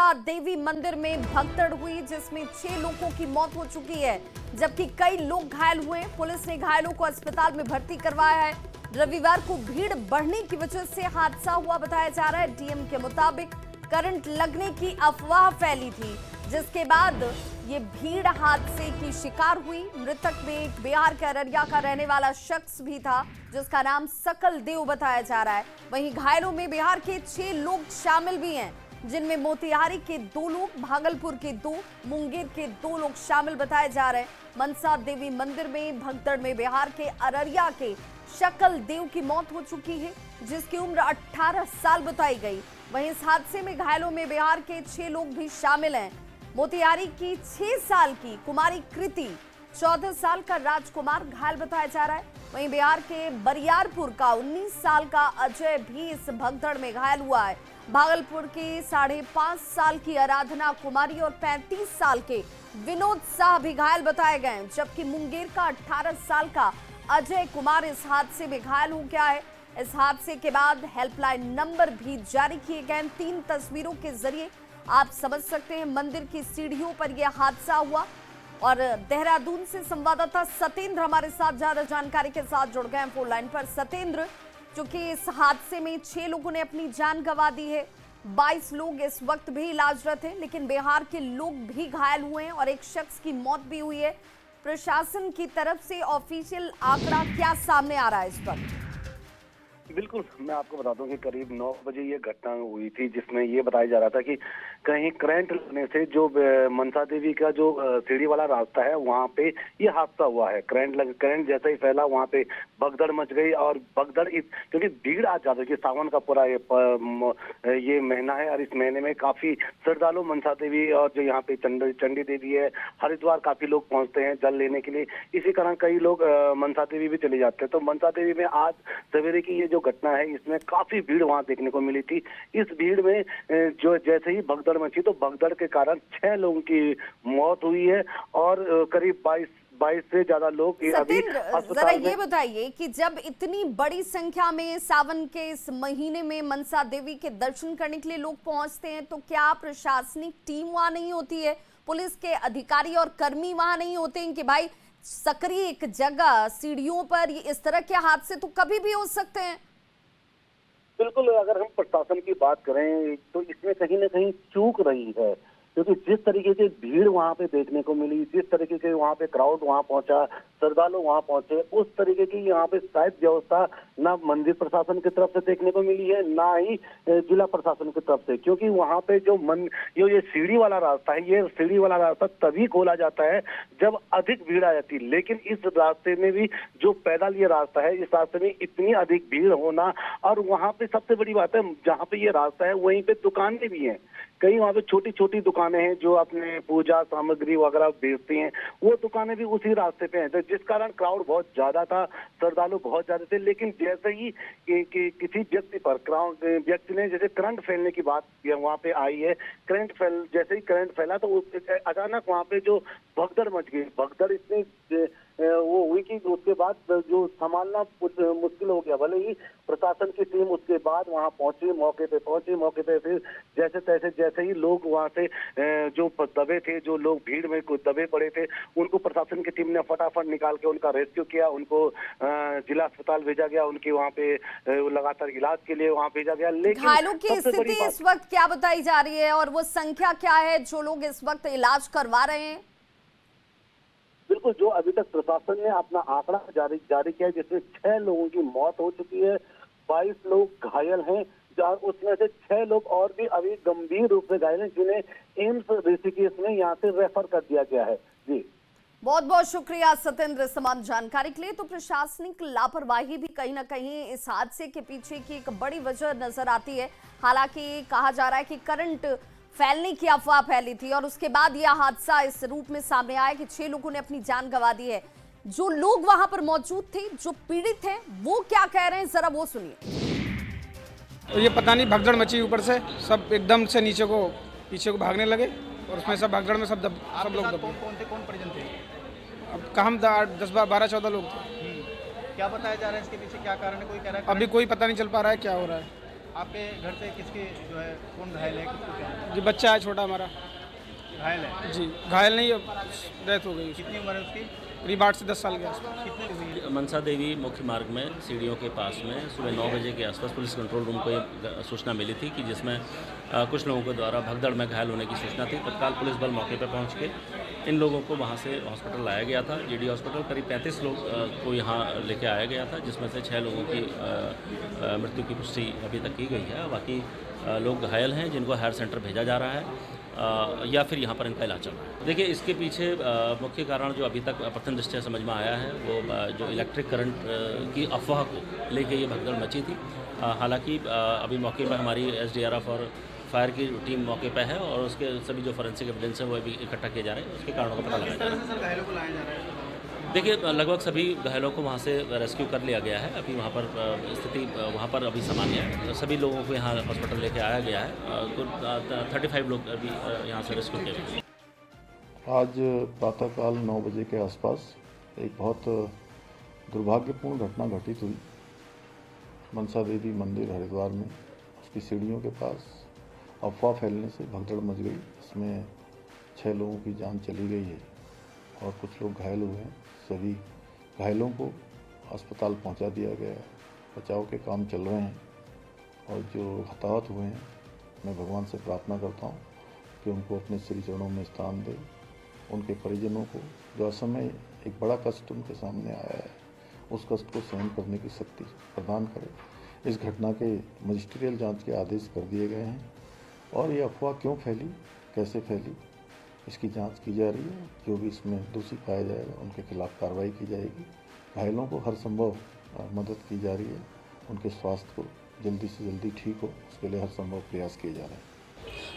मनसा देवी मंदिर में भगदड़ हुई जिसमें 6 लोगों की मौत हो चुकी है जबकि कई लोग घायल हुए। पुलिस ने घायलों को अस्पताल में भर्ती करवाया है। रविवार को भीड़ बढ़ने की वजह से हादसा हुआ बताया जा रहा है। डीएम के मुताबिक करंट लगने की अफवाह फैली थी जिसके बाद ये भीड़ हादसे की शिकार हुई। मृतक में एक बिहार के अररिया का रहने वाला शख्स भी था जिसका नाम सकल देव बताया जा रहा है। वहीं घायलों में बिहार के 6 लोग शामिल भी हैं जिनमें मोतिहारी के 2 लोग, भागलपुर के 2, मुंगेर के 2 लोग शामिल बताए जा रहे हैं। मनसा देवी मंदिर में भगदड़ में बिहार के अररिया के सकल देव की मौत हो चुकी है जिसकी उम्र 18 साल बताई गई। वहीं इस हादसे में घायलों में बिहार के 6 लोग भी शामिल हैं। मोतिहारी की 6 साल की कुमारी कृति, 14 साल का राजकुमार घायल बताया जा रहा है। वहीं बिहार के बरियारपुर का 19 साल का अजय भी इस भगदड़ में घायल हुआ है। भागलपुर की 5.5 साल की आराधना कुमारी और 35 साल के विनोद शाह भी घायल बताए गए हैं जबकि मुंगेर का 18 साल का अजय कुमार इस हादसे में घायल हो गया है। इस हादसे के बाद हेल्पलाइन नंबर भी जारी किए गए। 3 तस्वीरों के जरिए आप समझ सकते हैं मंदिर की सीढ़ियों पर यह हादसा हुआ। और देहरादून से संवाददाता सतेंद्र हमारे साथ ज्यादा जानकारी के साथ जुड़ गए हैं फोन लाइन पर। सतेंद्र, चूंकि इस हादसे में 6 लोगों ने अपनी जान गंवा दी है, 22 लोग इस वक्त भी इलाजरत हैं, लेकिन बिहार के लोग भी घायल हुए हैं और एक शख्स की मौत भी हुई है। प्रशासन की तरफ से ऑफिशियल आंकड़ा क्या सामने आ रहा है इस पर? बिल्कुल, मैं आपको बता दूं कि करीब 9 बजे ये घटना हुई थी जिसमें ये बताया जा रहा था कि कहीं करंट लगने से जो मनसा देवी का जो सीढ़ी वाला रास्ता है वहां पे ये हादसा हुआ है। करंट जैसा ही फैला वहां पे भगदड़ मच गई और क्योंकि भीड़ आज ज्यादा कि सावन का पूरा ये महीना है और इस महीने में काफी श्रद्धालु मनसा देवी और जो यहाँ पे चंडी देवी है, हरिद्वार काफी लोग पहुंचते हैं जल लेने के लिए। इसी कारण कई लोग मनसा देवी भी चले जाते हैं। तो मनसा देवी में आज सवेरे की ये जो घटना है इसमें काफी भीड़ वहां देखने को मिली थी। इस भीड़ में जो जैसे ही भगदड़ मची तो भगदड़ के कारण 6 लोगों की मौत हुई है और करीब 22 से ज्यादा लोग अभी जरा ये बताइए कि जब इतनी बड़ी संख्या में सावन के इस महीने में मनसा देवी के दर्शन करने के लिए लोग पहुंचते हैं तो क्या प्रशासनिक टीम वहां नहीं होती है, पुलिस के अधिकारी और कर्मी वहां नहीं होते हैं कि भाई सक्रिय एक जगह सीढ़ियों पर इस तरह के हादसे तो कभी भी हो सकते हैं? बिल्कुल, अगर हम प्रशासन की बात करें तो इसमें कहीं ना कहीं चूक रही है क्योंकि जिस तरीके की भीड़ वहां पे देखने को मिली, जिस तरीके के वहां पे क्राउड वहां पहुंचा, श्रद्धालु वहां पहुंचे, उस तरीके की यहाँ पे शायद व्यवस्था ना मंदिर प्रशासन की तरफ से देखने को मिली है ना ही जिला प्रशासन की तरफ से। क्योंकि वहां पे ये सीढ़ी वाला रास्ता है, ये सीढ़ी वाला रास्ता तभी खोला जाता है जब अधिक भीड़ आ जाती है। लेकिन इस रास्ते में भी जो पैदल ये रास्ता है, इस रास्ते में इतनी अधिक भीड़ होना और वहां पे सबसे बड़ी बात है जहाँ पे ये रास्ता है वहीं पे दुकानें भी हैं। कई वहाँ पे छोटी छोटी दुकानें हैं जो अपने पूजा सामग्री वगैरह बेचती हैं, वो दुकानें भी उसी रास्ते पे हैं। तो जिस कारण क्राउड बहुत ज्यादा था, श्रद्धालु बहुत ज्यादा थे। लेकिन जैसे ही किसी व्यक्ति ने जैसे करंट फैलने की बात वहाँ पे आई है, जैसे ही करंट फैला तो अचानक वहाँ पे जो भगदड़ मच गई, भगदड़ इतनी वो हुई कि उसके बाद जो संभालना मुश्किल हो गया। भले ही प्रशासन की टीम उसके बाद वहां पहुंची, मौके पे फिर जैसे ही लोग वहां से जो दबे थे, जो लोग भीड़ में दबे पड़े थे, उनको प्रशासन की टीम ने फटाफट निकाल के उनका रेस्क्यू किया, उनको जिला अस्पताल भेजा गया, उनके वहां पे लगातार इलाज के लिए वहां भेजा गया। लेकिन घायलों की स्थिति इस वक्त क्या बताई जा रही है और वो संख्या क्या है जो लोग इस वक्त इलाज करवा रहे हैं? बिल्कुल, जो अभी तक प्रशासन ने अपना आंकड़ा जारी किया है जिसमें 6 लोगों की मौत हो चुकी है, 22 लोग घायल हैं, उसमें से 6 लोग और भी अभी गंभीर रूप से घायल हैं जिन्हें एम्स ऋषिकेश में यहाँ से रेफर कर दिया गया है। जी, बहुत बहुत शुक्रिया सतेंद्र इस तमाम जानकारी के लिए। तो प्रशासनिक लापरवाही भी कहीं ना कहीं इस हादसे के पीछे की एक बड़ी वजह नजर आती है। हालांकि कहा जा रहा है कि करंट फैलने की अफवाह फैली थी और उसके बाद यह हादसा इस रूप में सामने आया कि 6 लोगों ने अपनी जान गंवा दी है। जो लोग वहां पर मौजूद थे, जो पीड़ित हैं, वो क्या कह रहे हैं जरा वो सुनिए। ये पता नहीं भगदड़ मची, ऊपर से सब एकदम से पीछे को भागने लगे और उसमें सब भगदड़ में सब लोग कौन परिजन थे? अब हम 10 12 14 लोग थे। क्या बताया जा रहा है इसके पीछे क्या कारण है? कोई कह रहा है अभी कोई पता नहीं चल पा रहा है क्या हो रहा है। आपके घर से किसके जो है कौन घायल है, किसको क्या है? जी बच्चा है छोटा हमारा। घायल है? जी घायल नहीं, डेथ हो गई। कितनी उम्र है उसकी? करीब 8 से 10 साल के आसपास। कितने हुई है? मनसा देवी मुख्य मार्ग में सीढ़ियों के पास में सुबह 9 बजे के आसपास पुलिस कंट्रोल रूम को ये सूचना मिली थी कि जिसमें कुछ लोगों के द्वारा भगदड़ में घायल होने की सूचना थी। तत्काल पुलिस बल मौके पर पहुंच के इन लोगों को वहां से हॉस्पिटल लाया गया था। जीडी हॉस्पिटल करीब 35 लोग को यहाँ लेके आया गया था, जिसमें से 6 लोगों की मृत्यु की पुष्टि अभी तक की गई है। बाकी लोग घायल हैं जिनको हायर सेंटर भेजा जा रहा है या फिर यहाँ पर इनका इलाज चल रहा है। देखिए इसके पीछे मुख्य कारण जो अभी तक प्रथम दृष्टया समझ में आया है वो जो इलेक्ट्रिक करंट की अफवाह को लेके ये भगदड़ मची थी। हालांकि अभी मौके पर हमारी SDRF और फायर की टीम मौके पर है और उसके सभी जो फोरेंसिक एविडेंस है वो अभी इकट्ठा किए जा रहे हैं, उसके कारणों का पता लगाया जा रहा है। सर घायलों को लाया जा रहा है? देखिए लगभग सभी घायलों को वहाँ से रेस्क्यू कर लिया गया है। अभी वहाँ पर स्थिति वहाँ पर अभी सामान्य है। सभी लोगों को यहाँ हॉस्पिटल लेके आया गया है। कुल 35 लोग अभी यहाँ से रेस्क्यू किए गए। आज प्रातःकाल 9 बजे के आसपास एक बहुत दुर्भाग्यपूर्ण घटना घटित हुई मनसा देवी मंदिर हरिद्वार में। उसकी सीढ़ियों के पास अफवाह फैलने से भगदड़ मच गई। इसमें 6 लोगों की जान चली गई है और कुछ लोग घायल हुए हैं। सभी घायलों को अस्पताल पहुंचा दिया गया है। बचाव के काम चल रहे हैं और जो हताहत हुए हैं मैं भगवान से प्रार्थना करता हूं कि उनको अपने श्री चरणों में स्थान दे। उनके परिजनों को जो असमय एक बड़ा कष्ट उनके सामने आया है उस कष्ट को सहन करने की शक्ति प्रदान करे। इस घटना के मजिस्ट्रियल जांच के आदेश कर दिए गए हैं और ये अफवाह क्यों फैली, कैसे फैली, इसकी जांच की जा रही है। जो भी इसमें दोषी पाया जाएगा उनके खिलाफ कार्रवाई की जाएगी। घायलों को हर संभव मदद की जा रही है। उनके स्वास्थ्य को जल्दी से जल्दी ठीक हो उसके लिए हर संभव प्रयास किए जा रहे हैं।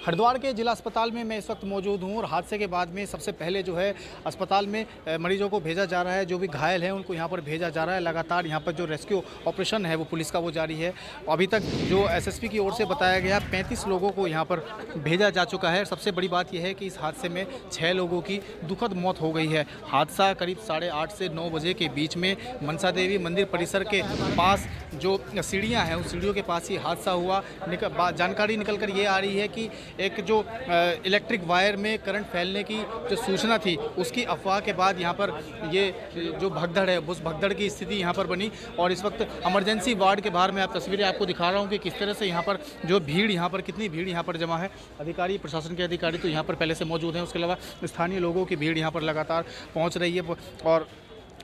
हरिद्वार के जिला अस्पताल में मैं इस वक्त मौजूद हूँ और हादसे के बाद में सबसे पहले जो है अस्पताल में मरीजों को भेजा जा रहा है। जो भी घायल हैं उनको यहाँ पर भेजा जा रहा है। लगातार यहाँ पर जो रेस्क्यू ऑपरेशन है वो पुलिस का वो जारी है। अभी तक जो SSP की ओर से बताया गया 35 लोगों को यहाँ पर भेजा जा चुका है। सबसे बड़ी बात यह है कि इस हादसे में 6 लोगों की दुखद मौत हो गई है। हादसा करीब 8:30 से 9 बजे के बीच में मनसा देवी मंदिर परिसर के पास जो सीढ़ियाँ हैं उस सीढ़ियों के पास ही हादसा हुआ। जानकारी निकल कर ये आ रही है कि एक जो इलेक्ट्रिक वायर में करंट फैलने की जो सूचना थी उसकी अफवाह के बाद यहाँ पर ये जो भगदड़ है उस भगदड़ की स्थिति यहाँ पर बनी। और इस वक्त इमरजेंसी वार्ड के बाहर मैं आप तस्वीरें आपको दिखा रहा हूँ कि किस तरह से यहाँ पर जो भीड़ यहाँ पर कितनी भीड़ यहाँ पर जमा है। अधिकारी प्रशासन के अधिकारी तो यहाँ पर पहले से मौजूद हैं, उसके अलावा स्थानीय लोगों की भीड़ यहाँ पर लगातार पहुँच रही है। और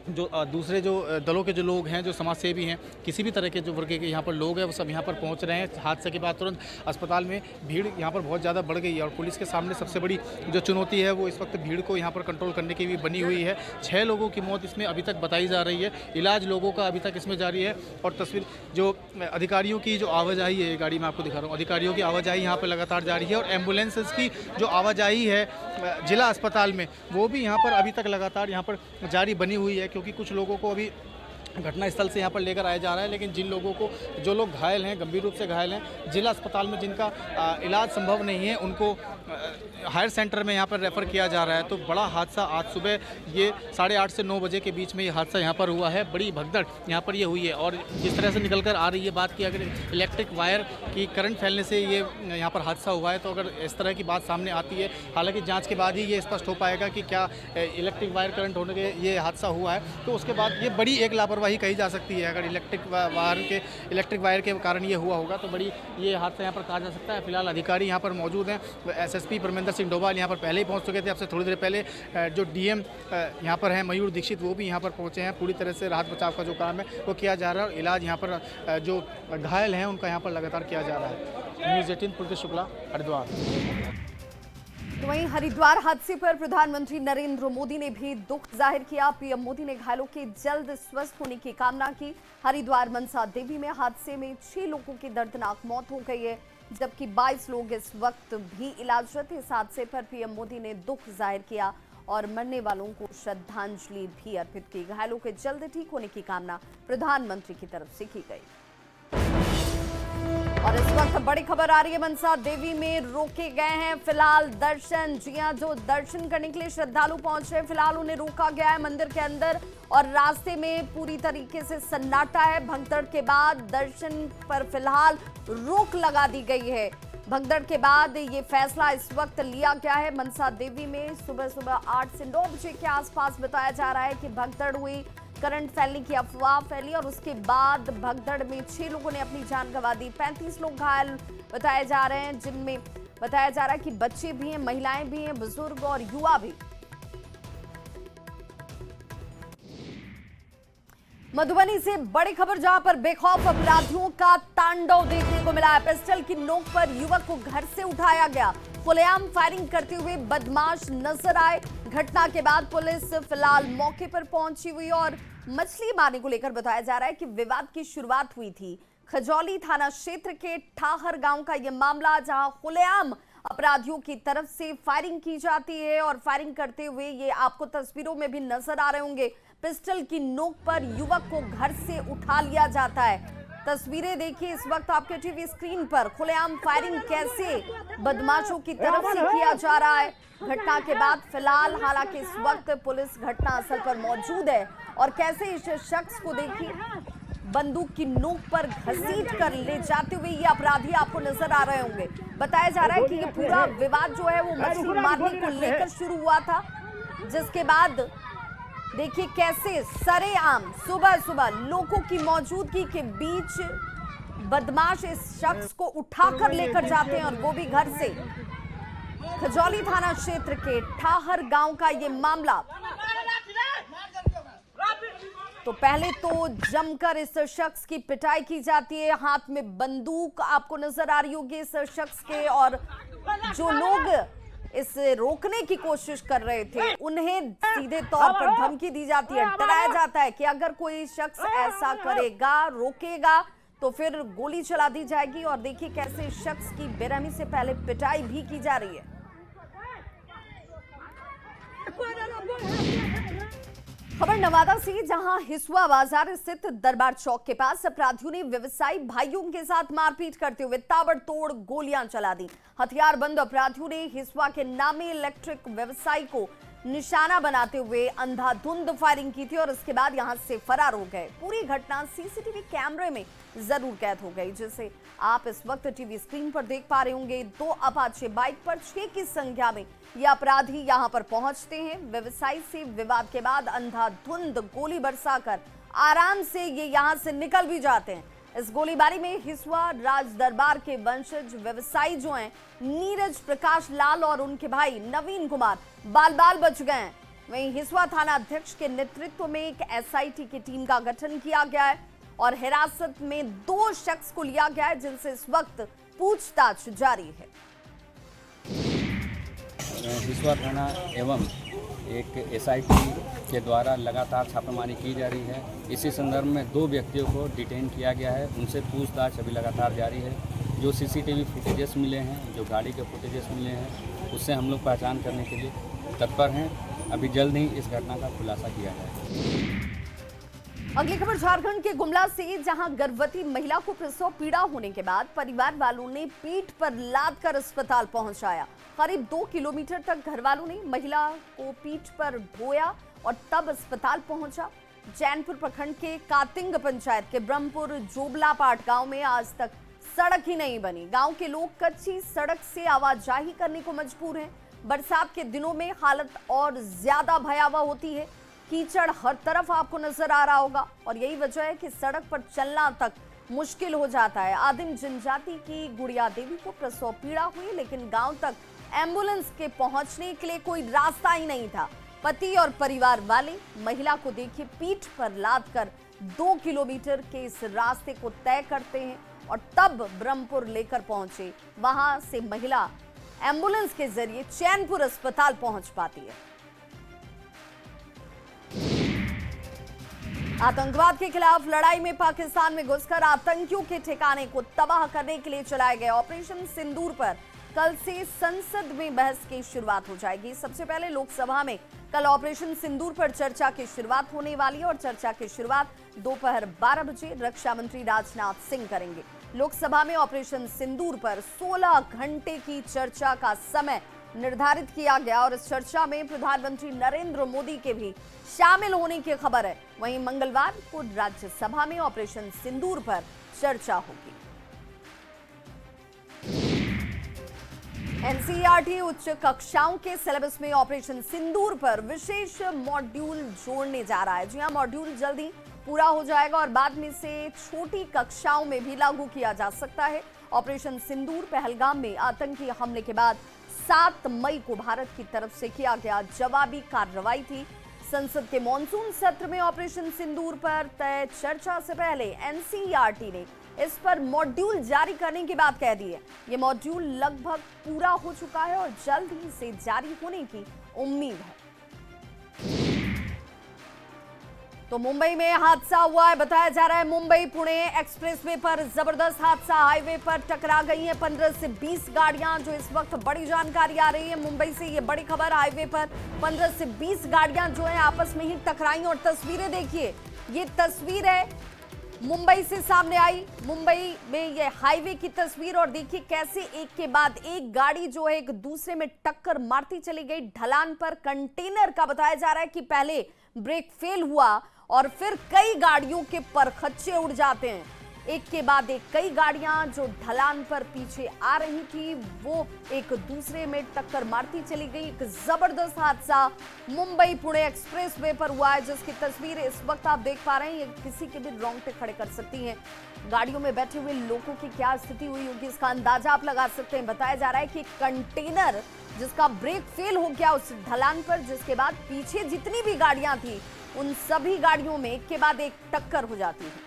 जो दूसरे जो दलों के जो लोग हैं, जो समाज सेवी हैं, किसी भी तरह के जो वर्ग के यहाँ पर लोग हैं वो सब यहाँ पर पहुँच रहे हैं। हादसे के बाद तुरंत अस्पताल में भीड़ यहाँ पर बहुत ज़्यादा बढ़ गई है और पुलिस के सामने सबसे बड़ी जो चुनौती है वो इस वक्त भीड़ को यहाँ पर कंट्रोल करने की भी बनी हुई है। 6 लोगों की मौत इसमें अभी तक बताई जा रही है। इलाज लोगों का अभी तक इसमें जारी है। और तस्वीर जो अधिकारियों की जो आवाजाही है, गाड़ी में आपको दिखा रहा हूँ, अधिकारियों की आवाजाही यहाँ पर लगातार जारी है। और एम्बुलेंसेज की जो आवाजाही है जिला अस्पताल में वो भी यहाँ पर अभी तक लगातार यहाँ पर जारी बनी हुई है, क्योंकि कुछ लोगों को अभी घटनास्थल से यहाँ पर लेकर आया जा रहा है। लेकिन जिन लोगों को, जो लोग घायल हैं, गंभीर रूप से घायल हैं, जिला अस्पताल में जिनका इलाज संभव नहीं है उनको हायर सेंटर में यहाँ पर रेफ़र किया जा रहा है। तो बड़ा हादसा आज सुबह ये 8:30 से 9 बजे के बीच में ये हादसा यहाँ पर हुआ है। बड़ी भगदड़ यहाँ पर ये हुई है। और जिस तरह से निकल कर आ रही है बात की, अगर इलेक्ट्रिक वायर की करंट फैलने से ये यहाँ पर हादसा हुआ है तो अगर इस तरह की बात सामने आती है, हालांकि जांच के बाद ही ये स्पष्ट हो पाएगा कि क्या इलेक्ट्रिक वायर करंट होने के ये हादसा हुआ है, तो उसके बाद ये बड़ी एक लापरवाही कही जा सकती है। अगर इलेक्ट्रिक वायर के कारण ये हुआ होगा तो बड़ी ये हादसा यहाँ पर कहा जा सकता है। फिलहाल अधिकारी यहाँ पर मौजूद हैं। SSP परमेंद्र सिंह डोभाल यहाँ पर पहले ही पहुँच चुके थे। अब से थोड़ी देर पहले जो DM यहाँ पर हैं मयूर दीक्षित, वो भी यहाँ पर पहुँचे हैं। पूरी तरह से राहत बचाव का जो काम है वो किया जा रहा है और इलाज यहाँ पर जो घायल हैं उनका यहाँ पर लगातार किया जा रहा है। न्यूज़ 18 पुलकित शुक्ला, हरिद्वार। तो वहीं हरिद्वार हादसे पर प्रधानमंत्री नरेंद्र मोदी ने भी दुख जाहिर किया। पीएम मोदी ने घायलों के जल्द स्वस्थ होने की कामना की। हरिद्वार मनसा देवी में हादसे में 6 लोगों की दर्दनाक मौत हो गई है, जबकि 22 लोग इस वक्त भी इलाजरत। इस हादसे पर पीएम मोदी ने दुख जाहिर किया और मरने वालों को श्रद्धांजलि भी अर्पित की। घायलों के जल्द ठीक होने की कामना प्रधानमंत्री की तरफ से की गई। और इस वक्त बड़ी खबर आ रही है, मनसा देवी में रोके गए हैं फिलहाल दर्शन। जी हां, जो दर्शन करने के लिए श्रद्धालु पहुंच रहे हैं, फिलहाल उन्हें रोका गया है मंदिर के अंदर और रास्ते में पूरी तरीके से सन्नाटा है। भगदड़ के बाद दर्शन पर फिलहाल रोक लगा दी गई है। भगदड़ के बाद ये फैसला इस वक्त लिया गया है। मनसा देवी में सुबह 8 से 9 बजे के आसपास बताया जा रहा है कि भगदड़ हुई, करंट फैलने की अफवाह फैली और उसके बाद भगदड़ में 6 लोगों ने अपनी जान गंवा दी। 35 लोग घायल बताए जा रहे हैं, जिनमें बताया जा रहा है कि बच्चे भी हैं, महिलाएं भी हैं, बुजुर्ग और युवा भी। मधुबनी से बड़ी खबर, जहां पर बेखौफ अपराधियों का तांडव देखने को मिला है। पिस्टल की नोक पर युवक को घर से उठाया गया, खुलेआम फायरिंग करते हुए बदमाश नजर आए। घटना के बाद पुलिस फिलहाल मौके पर पहुंची हुई और मछली मारने को लेकर बताया जा रहा है कि विवाद की शुरुआत हुई थी खजौली थाना क्षेत्र के ठाहर गांव का यह मामला, जहां खुलेआम अपराधियों की तरफ से फायरिंग की जाती है और फायरिंग करते हुए ये आपको तस्वीरों में भी नजर आ रहे होंगे, पिस्टल की नोक पर युवक को घर से उठा लिया जाता है। तस्वीरें देखिए इस वक्त आपके टीवी स्क्रीन पर, खुलेआम फायरिंग कैसे बदमाशों की तरफ से किया जा रहा है। घटना के बाद फिलहाल हालांकि इस वक्त पुलिस घटनास्थल पर मौजूद है और कैसे इस शख्स को देखिए बंदूक की नोक पर घसीट कर ले जाते हुए ये अपराधी आपको नजर आ रहे होंगे। बताया जा रहा है कि ये पूरा विवाद जो है वो मछली मारने को लेकर शुरू हुआ था, जिसके बाद देखिए कैसे सरेआम सुबह लोगों की मौजूदगी के बीच बदमाश इस शख्स को उठाकर लेकर जाते हैं और वो भी घर से। खजौली थाना क्षेत्र के ठाहर गांव का ये मामला। तो पहले तो जमकर इस शख्स की पिटाई की जाती है, हाथ में बंदूक आपको नजर आ रही होगी इस शख्स के, और जो लोग इसे रोकने की कोशिश कर रहे थे उन्हें सीधे तौर पर धमकी दी जाती है, डराया जाता है कि अगर कोई शख्स ऐसा करेगा, रोकेगा तो फिर गोली चला दी जाएगी। और देखिए कैसे शख्स की बेरहमी से पहले पिटाई भी की जा रही है। खबर नवादा से, जहां हिसुआ बाजार स्थित दरबार चौक के पास अपराधियों ने व्यवसायी भाइयों के साथ मारपीट करते हुए ताबड़तोड़ गोलियां चला दी। हथियारबंद अपराधियों ने हिसुआ के नामी इलेक्ट्रिक व्यवसायी को निशाना बनाते हुए अंधाधुंध फायरिंग की थी और उसके बाद यहां से फरार हो गए। पूरी घटना सीसीटीवी कैमरे में जरूर कैद हो गई, जिसे आप इस वक्त टीवी स्क्रीन पर देख पा रहे होंगे। 2 अपाचे बाइक पर 6 की संख्या में ये अपराधी यहां पर पहुंचते हैं। व्यवसायी से विवाद के बाद अंधाधुंध गोली बरसाकर आराम से ये यहां से निकल भी जाते हैं। इस गोलीबारी में हिसुआ राज दरबार के वंशज व्यवसायी जो हैं नीरज प्रकाश लाल और उनके भाई नवीन कुमार बाल बच गए हैं। वहीं हिसुआ थाना अध्यक्ष के नेतृत्व में एक एसआईटी की टीम का गठन किया गया है और हिरासत में 2 शख्स को लिया गया है, जिनसे इस वक्त पूछताछ जारी है। हिसुआ थाना एवं एक एसआईटी के द्वारा लगातार छापेमारी की जा रही है। इसी संदर्भ में 2 व्यक्तियों को डिटेन किया गया है, उनसे पूछताछ अभी लगातार जारी है। जो सीसीटीवी फुटेजेस मिले हैं, जो गाड़ी के फुटेजेस मिले हैं, उससे हम लोग पहचान करने के लिए तत्पर हैं। अभी जल्द ही इस घटना का खुलासा किया जाएगा। अगली खबर झारखंड के गुमला से, जहां गर्भवती महिला को प्रसव पीड़ा होने के बाद परिवार वालों ने पीठ पर लाद कर अस्पताल पहुंचाया। करीब 2 किलोमीटर तक घर वालों ने महिला को पीठ पर ढोया और तब अस्पताल पहुंचा। चैनपुर प्रखंड के कातिंग पंचायत के ब्रह्मपुर जोबला पाट गांव में आज तक सड़क ही नहीं बनी। गांव के लोग कच्ची सड़क से आवाजाही करने को मजबूर हैं। बरसात के दिनों में हालत और ज्यादा भयावह होती है। कीचड़ हर तरफ आपको नजर आ रहा होगा और यही वजह है कि सड़क पर चलना तक मुश्किल हो जाता है। आदिम जनजाति की गुड़िया देवी को प्रसव पीड़ा हुई, लेकिन गांव तक एम्बुलेंस के पहुंचने के लिए कोई रास्ता ही नहीं था। पति और परिवार वाले महिला को देखिए पीठ पर लादकर 2 किलोमीटर के इस रास्ते को तय करते हैं और तब ब्रह्मपुर लेकर पहुंचे। वहां से महिला एम्बुलेंस के जरिए चैनपुर अस्पताल पहुंच पाती है। आतंकवाद के खिलाफ लड़ाई में पाकिस्तान में घुसकर आतंकियों के ठिकाने को तबाह करने के लिए चलाए गए ऑपरेशन सिंदूर पर कल से संसद में बहस की शुरुआत हो जाएगी। सबसे पहले लोकसभा में कल ऑपरेशन सिंदूर पर चर्चा की शुरुआत होने वाली है और चर्चा की शुरुआत दोपहर 12 बजे रक्षा मंत्री राजनाथ सिंह करेंगे। लोकसभा में ऑपरेशन सिंदूर पर 16 घंटे की चर्चा का समय निर्धारित किया गया और इस चर्चा में प्रधानमंत्री नरेंद्र मोदी के भी शामिल होने की खबर है। वहीं मंगलवार को राज्यसभा में ऑपरेशन सिंदूर पर चर्चा होगी। एनसीईआरटी उच्च कक्षाओं के सिलेबस में ऑपरेशन सिंदूर पर विशेष मॉड्यूल जोड़ने जा रहा है। जी हां, मॉड्यूल जल्दी पूरा हो जाएगा और बाद में से छोटी कक्षाओं में भी लागू किया जा सकता है। ऑपरेशन सिंदूर पहलगाम में आतंकी हमले के बाद 7 मई को भारत की तरफ से किया गया जवाबी कार्रवाई थी। संसद के मॉनसून सत्र में ऑपरेशन सिंदूर पर तय चर्चा से पहले एनसीईआरटी ने इस पर मॉड्यूल जारी करने की बात कह दी है। ये मॉड्यूल लगभग पूरा हो चुका है और जल्द ही इसे जारी होने की उम्मीद है। तो मुंबई में हादसा हुआ है, बताया जा रहा है मुंबई पुणे एक्सप्रेसवे पर जबरदस्त हादसा। हाईवे पर टकरा गई हैं 15 से 20 गाड़ियां, जो इस वक्त बड़ी जानकारी आ रही है मुंबई से। ये बड़ी खबर, हाईवे पर 15 से 20 गाड़ियां जो है आपस में ही टकराई और तस्वीरें देखिए। ये तस्वीर है मुंबई से सामने आई, मुंबई में ये हाईवे की तस्वीर और देखिए कैसे एक के बाद एक गाड़ी जो है एक दूसरे में टक्कर मारती चली गई। ढलान पर कंटेनर का बताया जा रहा है कि पहले ब्रेक फेल हुआ और फिर कई गाड़ियों के परखच्चे उड़ जाते हैं। एक के बाद एक कई गाड़ियां जो ढलान पर पीछे आ रही थी वो एक दूसरे में टक्कर मारती चली गई। एक जबरदस्त हादसा मुंबई पुणे एक्सप्रेसवे पर हुआ है, जिसकी तस्वीर इस वक्त आप देख पा रहे हैं। ये किसी के भी रोंगटे खड़े कर सकती हैं। गाड़ियों में बैठे हुए लोगों की क्या स्थिति हुई होगी इसका अंदाजा आप लगा सकते हैं। बताया जा रहा है कि कंटेनर जिसका ब्रेक फेल हो गया उस ढलान पर, जिसके बाद पीछे जितनी भी गाड़ियां थी उन सभी गाड़ियों में एक के बाद एक टक्कर हो जाती है।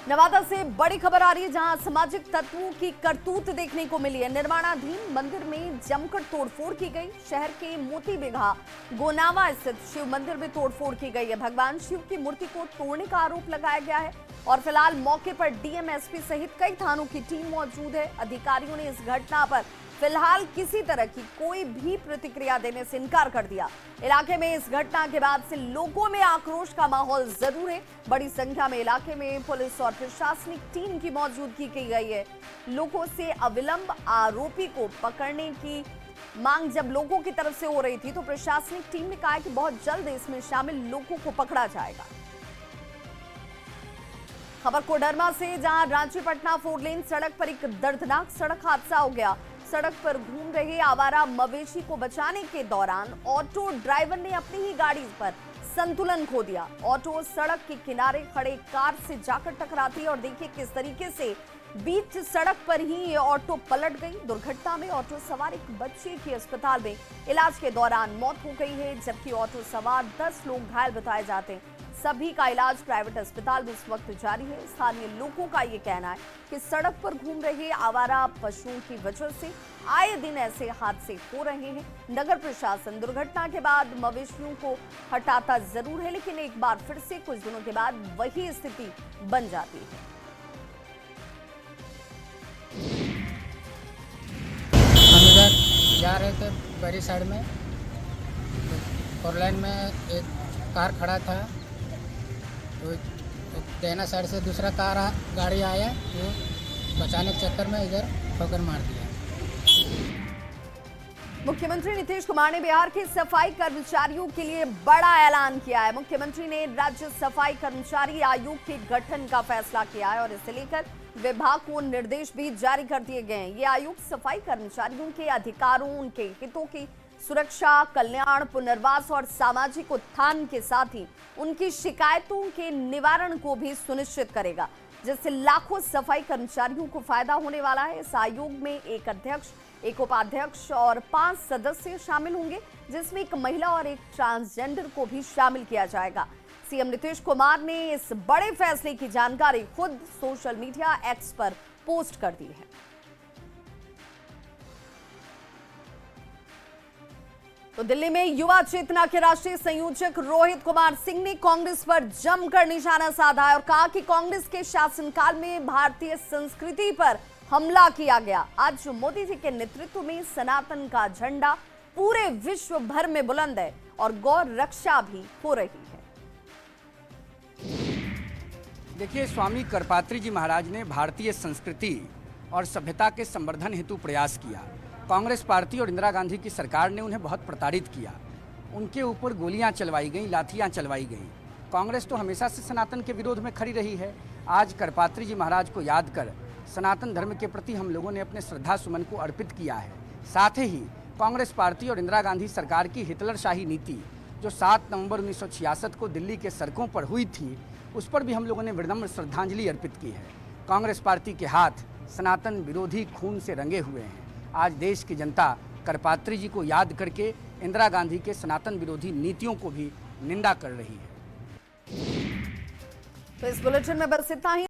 नवादा से बड़ी खबर आ रही है, जहां असामाजिक तत्वों की करतूत देखने को मिली है। निर्माणाधीन मंदिर में जमकर तोड़फोड़ की गई। शहर के मोती बिघा गोनावा स्थित शिव मंदिर में तोड़फोड़ की गई है। भगवान शिव की मूर्ति को तोड़ने का आरोप लगाया गया है और फिलहाल मौके पर डीएम, एसपी सहित कई थानों की टीम मौजूद है। अधिकारियों ने इस घटना पर फिलहाल किसी तरह की कोई भी प्रतिक्रिया देने से इनकार कर दिया। इलाके में इस घटना के बाद से लोगों में आक्रोश का माहौल जरूर है। बड़ी संख्या में इलाके में पुलिस और प्रशासनिक टीम की मौजूदगी की गई है। लोगों से अविलंब आरोपी को पकड़ने की मांग जब लोगों की तरफ से हो रही थी तो प्रशासनिक टीम ने कहा कि बहुत जल्द इसमें शामिल लोगों को पकड़ा जाएगा। खबर कोडरमा से, जहां रांची पटना 4 लेन सड़क पर एक दर्दनाक सड़क हादसा हो गया। सड़क पर घूम रहे आवारा मवेशी को बचाने के दौरान ऑटो ड्राइवर ने अपनी ही गाड़ी पर संतुलन खो दिया। ऑटो सड़क के किनारे खड़े कार से जाकर टकराती और देखिए किस तरीके से बीच सड़क पर ही ये ऑटो पलट गई। दुर्घटना में ऑटो सवार एक बच्चे की अस्पताल में इलाज के दौरान मौत हो गई है, जबकि ऑटो सवार 10 लोग घायल बताए जाते हैं। सभी का इलाज प्राइवेट अस्पताल में इस वक्त जारी है। स्थानीय लोगों का ये कहना है कि सड़क पर घूम रहे आवारा पशुओं की वजह से आए दिन ऐसे हादसे हो रहे हैं। नगर प्रशासन दुर्घटना के बाद मवेशियों को हटाता जरूर है, लेकिन एक बार फिर से कुछ दिनों के बाद वही स्थिति बन जाती है। हम इधर जा रहे थे बड़ी साइड में, 4 लाइन में एक कार खड़ा था, तो देना साइड से दूसरा गाड़ी आया तो बचाने के चक्कर में इधर ठोकर मार दिया। मुख्यमंत्री नीतीश कुमार ने बिहार के सफाई कर्मचारियों के लिए बड़ा ऐलान किया है। मुख्यमंत्री ने राज्य सफाई कर्मचारी आयोग के गठन का फैसला किया है और इसे लेकर विभाग को निर्देश भी जारी कर दिए गए हैं। ये आयोग सफाई कर्मचारियों के अधिकारों, उनके हितों की सुरक्षा, कल्याण, पुनर्वास और सामाजिक उत्थान के साथ ही उनकी शिकायतों के निवारण को भी सुनिश्चित करेगा, जिससे लाखों सफाई कर्मचारियों को फायदा होने वाला है। इस आयोग में एक अध्यक्ष, एक उपाध्यक्ष और 5 सदस्य शामिल होंगे, जिसमें एक महिला और एक ट्रांसजेंडर को भी शामिल किया जाएगा। सीएम नीतीश कुमार ने इस बड़े फैसले की जानकारी खुद सोशल मीडिया एक्स पर पोस्ट कर दी है। तो दिल्ली में युवा चेतना के राष्ट्रीय संयोजक रोहित कुमार सिंह ने कांग्रेस पर जमकर निशाना साधा और कहा कि कांग्रेस के शासनकाल में भारतीय संस्कृति पर हमला किया गया। आज मोदी जी के नेतृत्व में सनातन का झंडा पूरे विश्व भर में बुलंद है और गौ रक्षा भी हो रही है। देखिए, स्वामी करपात्री जी महाराज ने भारतीय संस्कृति और सभ्यता के संवर्धन हेतु प्रयास किया। कांग्रेस पार्टी और इंदिरा गांधी की सरकार ने उन्हें बहुत प्रताड़ित किया। उनके ऊपर गोलियां चलवाई गईं, लाठियां चलवाई गईं। कांग्रेस तो हमेशा से सनातन के विरोध में खड़ी रही है। आज करपात्री जी महाराज को याद कर सनातन धर्म के प्रति हम लोगों ने अपने श्रद्धा सुमन को अर्पित किया है। साथ ही कांग्रेस पार्टी और इंदिरा गांधी सरकार की हिटलरशाही नीति जो 7 नवंबर 1966 को दिल्ली के सड़कों पर हुई थी, उस पर भी हम लोगों ने विनम्र श्रद्धांजलि अर्पित की है। कांग्रेस पार्टी के हाथ सनातन विरोधी खून से रंगे हुए हैं। आज देश की जनता करपात्री जी को याद करके इंदिरा गांधी के सनातन विरोधी नीतियों को भी निंदा कर रही है। तो इस बुलेटिन में बस इतना ही।